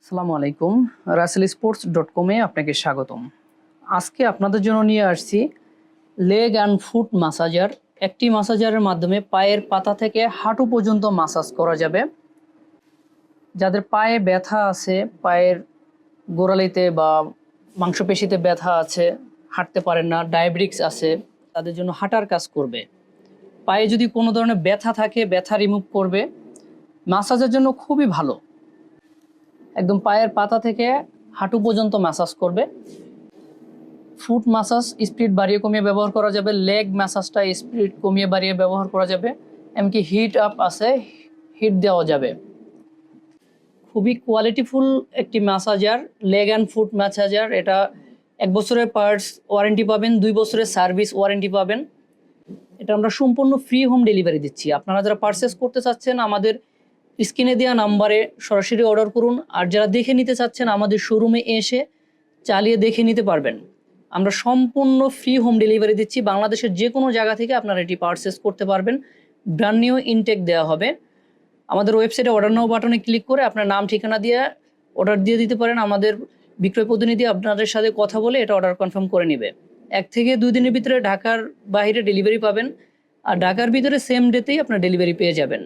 আসসালামু আলাইকুম, raselsports.com-এ আপনাকে স্বাগতম। আজকে আপনাদের জন্য নিয়ে আসছি লেগ অ্যান্ড ফুট মাসাজার। একটি মাসাজারের মাধ্যমে পায়ের পাতা থেকে হাঁটু পর্যন্ত মাসাজ করা যাবে। যাদের পায়ে ব্যথা আছে, পায়ের গোড়ালিতে বা মাংসপেশিতে ব্যথা আছে, হাঁটতে পারেন না, ডায়াবেটিস আছে, তাদের জন্য হাঁটার কাজ করবে। পায়ে যদি কোনো ধরনের ব্যথা থাকে, ব্যথা রিমুভ করবে। মাসাজের জন্য খুবই ভালো। একদম পায়ের পাতা থেকে হাঁটু পর্যন্ত ম্যাসাজ করবে। ফুট ম্যাসাজ স্পিড বাড়িয়ে কমিয়ে ব্যবহার করা যাবে, লেগ ম্যাসাজটা স্পিড কমিয়ে বাড়িয়ে ব্যবহার করা যাবে, এমনকি হিট আপ আছে, হিট দেওয়া যাবে। খুবই কোয়ালিটিফুল একটি massager, leg and foot massager. এটা 1 বছরের পার্টস ওয়ারেন্টি পাবেন, 2 বছরের সার্ভিস ওয়ারেন্টি পাবেন। এটা আমরা সম্পূর্ণ ফ্রি হোম ডেলিভারি দিচ্ছি। আপনারা যারা পারচেস করতে চাচ্ছেন আমাদের স্ক্রিনে দেওয়া নাম্বারে সরাসরি অর্ডার করুন। আর যারা দেখে নিতে চাচ্ছেন আমাদের শোরুমে এসে চালিয়ে দেখে নিতে পারবেন। আমরা সম্পূর্ণ ফ্রি হোম ডেলিভারি দিচ্ছি। বাংলাদেশের যে কোনো জায়গা থেকে আপনারা এটি পারচেস করতে পারবেন। ব্র্যান্ড নিউ ইনটেক দেওয়া হবে। আমাদের ওয়েবসাইটে অর্ডার নাও বাটনে ক্লিক করে আপনার নাম ঠিকানা দিয়ে অর্ডার দিয়ে দিতে পারেন। আমাদের বিক্রয় প্রতিনিধি আপনাদের সাথে কথা বলে এটা অর্ডার কনফার্ম করে নেবে। 1 থেকে 2 দিনের ভিতরে ঢাকার বাইরে ডেলিভারি পাবেন। আর ঢাকার ভিতরে সেম ডেতেই আপনার ডেলিভারি পেয়ে যাবেন।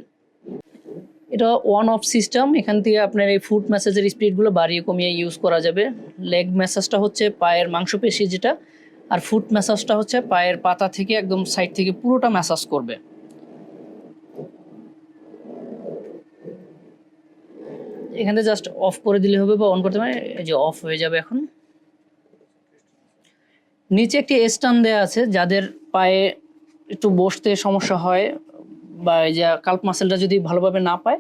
এটা ওয়ান অফ সিস্টেম। এখান থেকে আপনার এই ফুট ম্যাসাজের স্পিডগুলো বাড়িয়ে কমিয়ে ইউজ করা যাবে। লেগ ম্যাসাজটা হচ্ছে পায়ের মাংসপেশি যেটা, আর ফুট ম্যাসাজটা হচ্ছে পায়ের পাতা থেকে একদম সাইড থেকে পুরোটা ম্যাসাজ করবে। এখানে জাস্ট অফ করে দিলে হবে বা অন করতে পারে, এই যে অফ হয়ে যাবে। এখন নিচে একটি স্ট্যান্ড দেওয়া আছে, যাদের পায়ে একটু বসতে সমস্যা হয় বা এই যে কাল্প মাসেলটা যদি ভালোভাবে না পায়,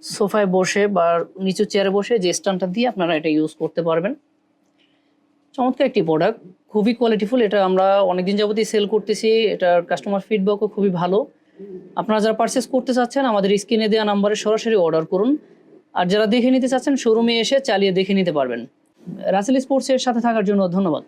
সোফায় বসে বা নিচু চেয়ারে বসে যে স্ট্যান্ডটা দিয়ে আপনারা এটা ইউজ করতে পারবেন। চমৎকার একটি প্রোডাক্ট, খুবই কোয়ালিটিফুল। এটা আমরা অনেকদিন যাবতই সেল করতেছি, এটার কাস্টমার ফিডব্যাকও খুবই ভালো। আপনারা যারা পারচেস করতে চাচ্ছেন আমাদের স্ক্রিনে দেওয়া নাম্বারে সরাসরি অর্ডার করুন। আর যারা দেখে নিতে চাচ্ছেন শোরুমে এসে চালিয়ে দেখে নিতে পারবেন। রাসেল স্পোর্টসের সাথে থাকার জন্য ধন্যবাদ।